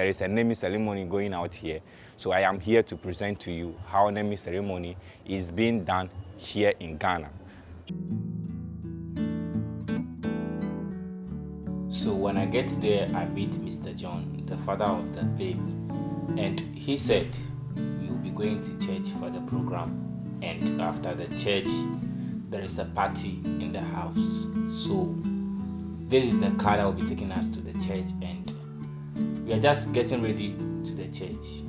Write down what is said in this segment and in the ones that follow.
there is a naming ceremony going out here. So I am here to present to you how naming ceremony is being done here in Ghana. So when I get there, I meet Mr. John, the father of the babe, and he said we will be going to church for the program, and after the church there is a party in the house. So this is the car that will be taking us to the church, and we are just getting ready to the church.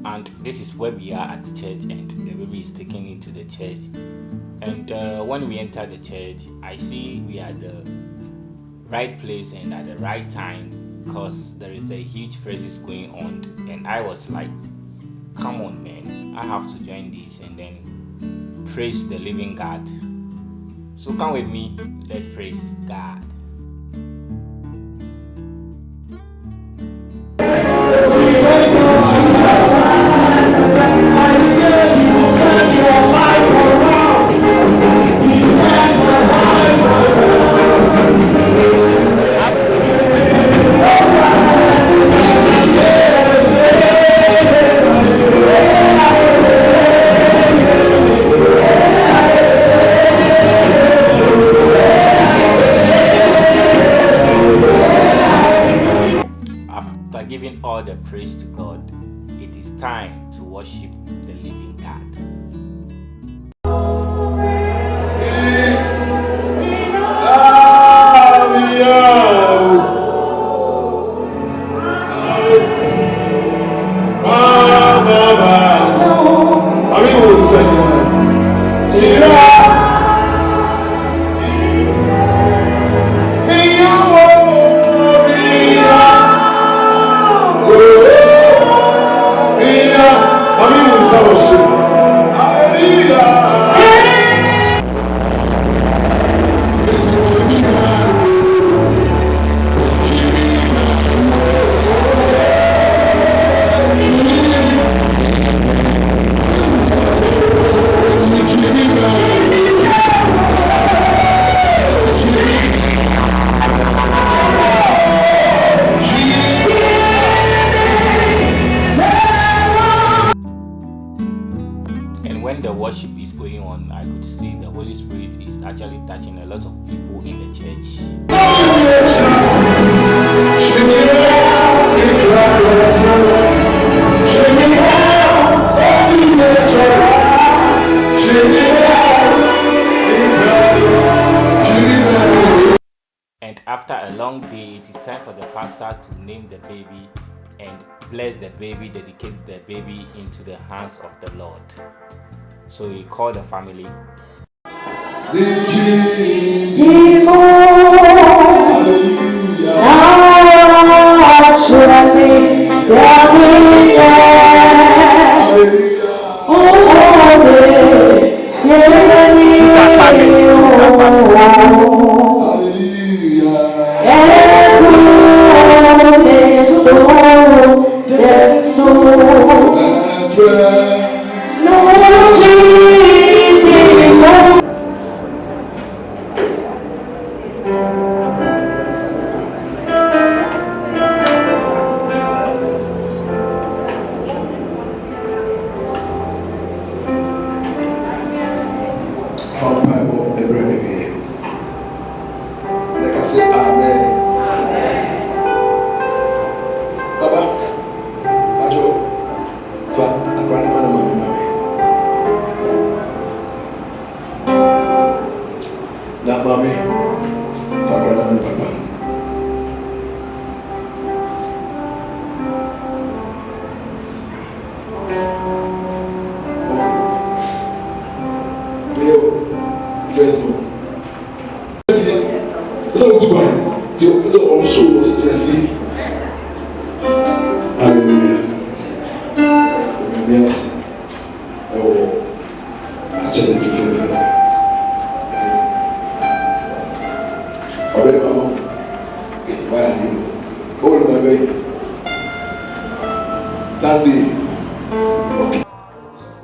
And this is where we are at church, and the baby is taken into the church. And when we enter the church, I see we are at the right place and at the right time, because there is a huge praises going on. And I was like, come on man, I have to join this and then praise the living God. So come with me, let's praise God. Giving all the praise to God, it is time to worship the living God. When the worship is going on, I could see the Holy Spirit is actually touching a lot of people in the church. And after a long day, it is time for the pastor to name the baby and bless the baby, dedicate the baby into the hands of the Lord. So he called the family.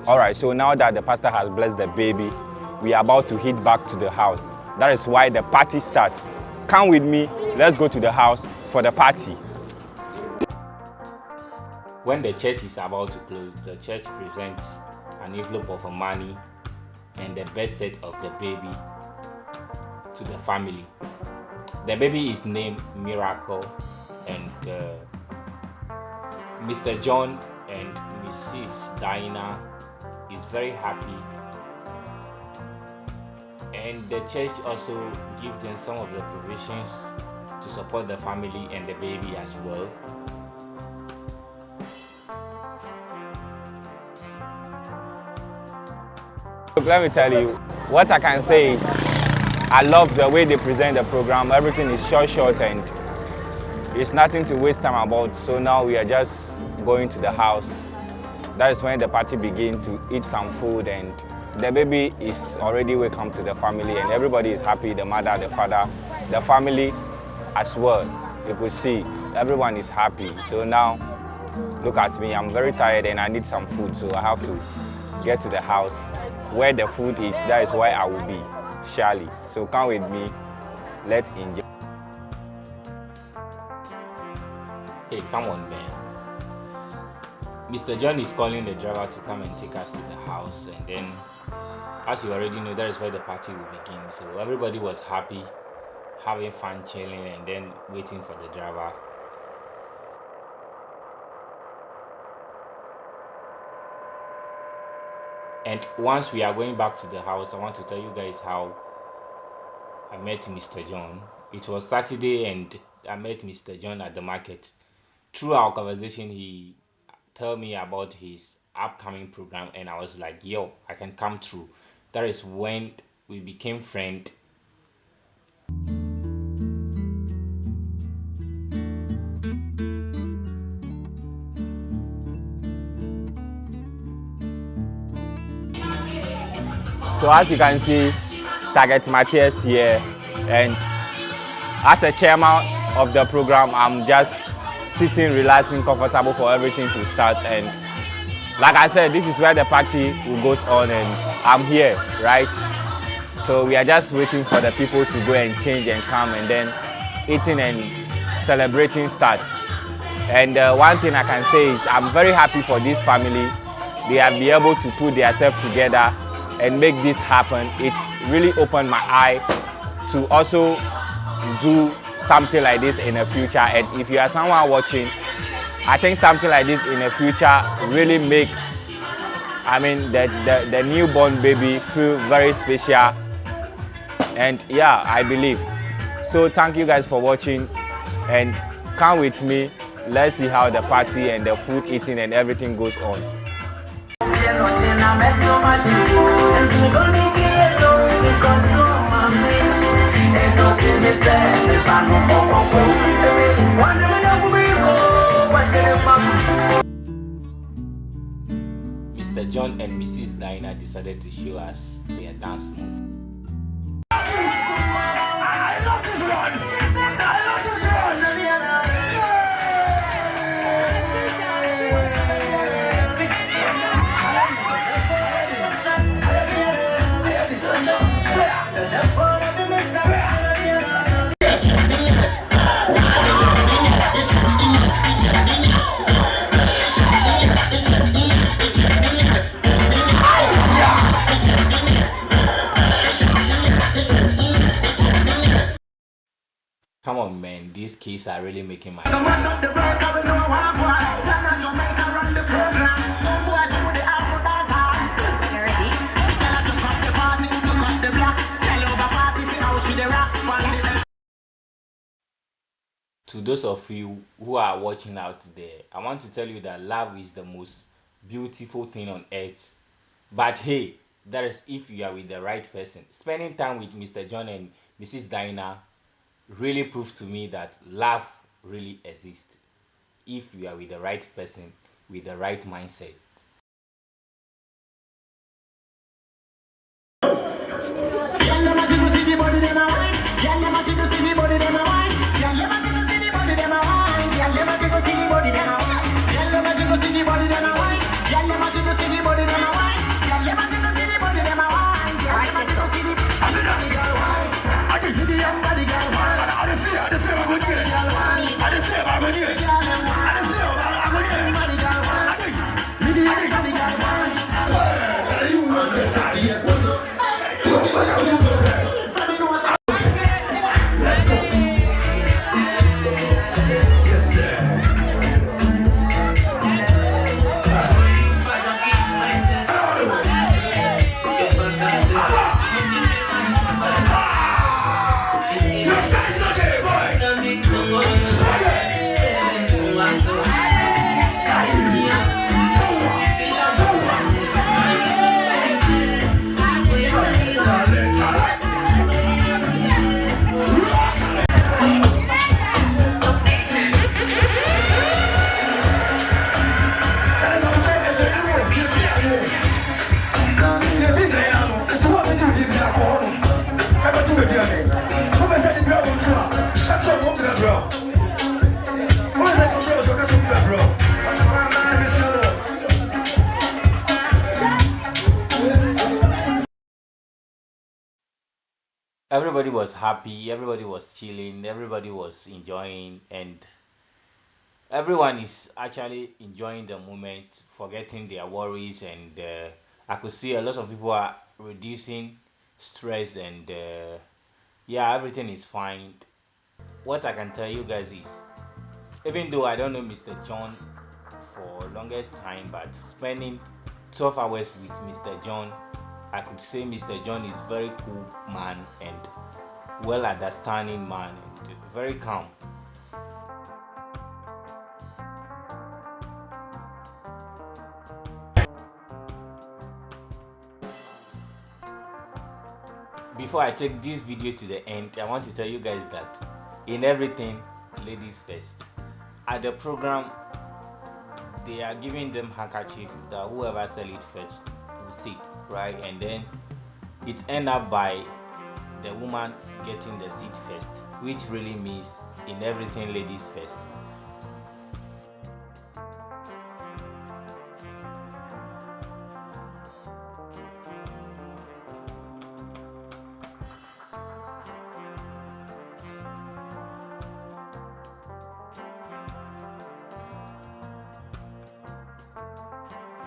All right, so now that the pastor has blessed the baby, we are about to head back to the house. That is why the party starts. Come with me, let's go to the house for the party. When the church is about to close, the church presents an envelope of money and the best set of the baby to the family. The baby is named Miracle, and Mr. John and Mrs. Diana is very happy, and the church also gives them some of the provisions to support the family and the baby as well. Let me tell you, what I can say is I love the way they present the program. Everything is short and it's nothing to waste time about. So now we are just going to the house. That is when the party begins, to eat some food, and the baby is already welcome to the family and everybody is happy, the mother, the father, the family as well. You could see everyone is happy. So now look at me, I'm very tired and I need some food, so I have to get to the house. Where the food is, that is where I will be, surely. So come with me, let's enjoy. Hey, come on, man. Mr. John is calling the driver to come and take us to the house, and then, as you already know, that is where the party will begin. So everybody was happy, having fun, chilling, and then waiting for the driver. And once we are going back to the house, I want to tell you guys how I met Mr. John. It was Saturday and I met Mr. John at the market. Through our conversation, he told me about his upcoming program and I was like, yo, I can come through. That is when we became friends. So as you can see, Target Matthias here, and as a chairman of the program, I'm just sitting, relaxing, comfortable for everything to start. And like I said, this is where the party will goes on, and I'm here, right? So we are just waiting for the people to go and change and come, and then eating and celebrating start. And one thing I can say is I'm very happy for this family. They have been able to put themselves together and make this happen. It really opened my eye to also do something like this in the future. And if you are someone watching, I think something like this in the future really make, the newborn baby feel very special. And yeah, I believe. So thank you guys for watching, and come with me. Let's see how the party and the food eating and everything goes on. Mr. John and Mrs. Diana decided to show us their dance move. I love this one! I love this one! Come on, man, these kids are really making my To those of you who are watching out there, I want to tell you that love is the most beautiful thing on earth. But hey, that is if you are with the right person. Spending time with Mr. John and Mrs. Diana really proved to me that love really exists if you are with the right person with the right mindset. Right. Everybody was happy, everybody was chilling, everybody was enjoying, and everyone is actually enjoying the moment, forgetting their worries, and I could see a lot of people are reducing stress, and yeah, everything is fine. What I can tell you guys is, even though I don't know Mr. John for longest time, but spending 12 hours with Mr. John, I could say Mr. John is very cool man and well understanding man and very calm. Before I take this video to the end, I want to tell you guys that in everything, ladies first. At the program, they are giving them handkerchief that whoever sell it first will sit, right? And then it end up by the woman getting the seat first, which really means in everything, ladies first.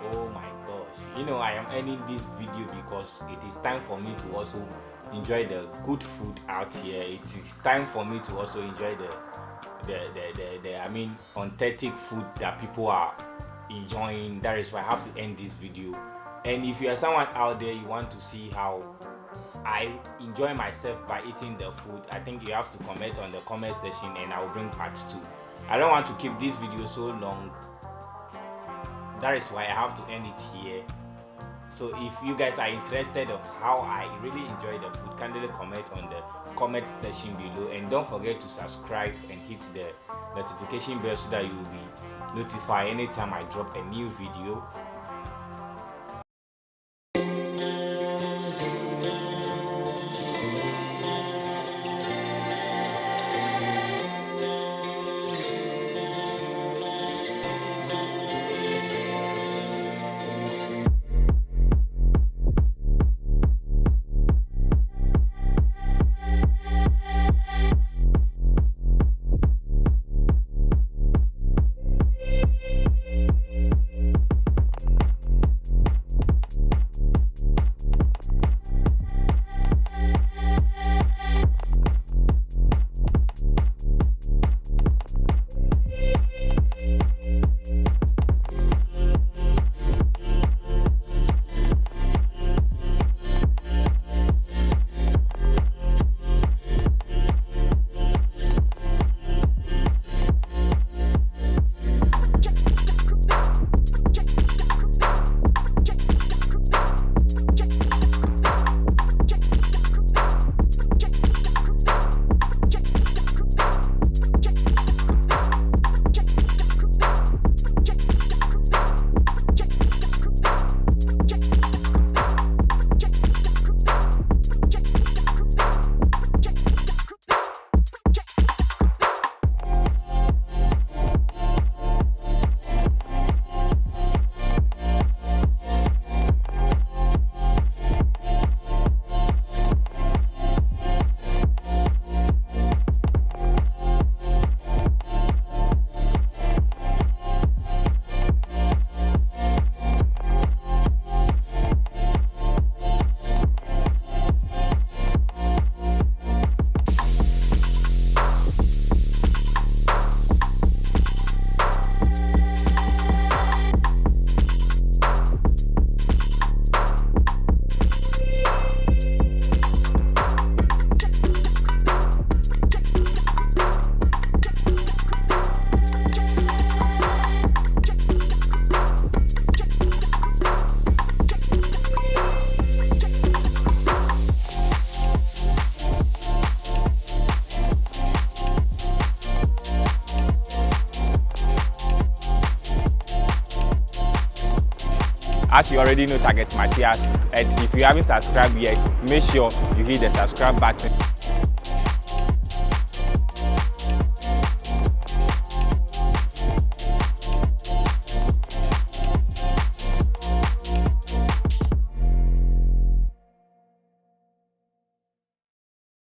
Oh my gosh, I am ending this video because it is time for me to also enjoy the good food out here. It is time for me to also enjoy the authentic food that people are enjoying. That is why I have to end this video. And if you are someone out there, you want to see how I enjoy myself by eating the food, I think you have to comment on the comment section and I will bring part 2. I don't want to keep this video so long. That is why I have to end it here. So if you guys are interested of how I really enjoy the food, kindly comment on the comment section below, and don't forget to subscribe and hit the notification bell so that you will be notified anytime I drop a new video. As you already know, Target Matthias, and if you haven't subscribed yet, make sure you hit the subscribe button.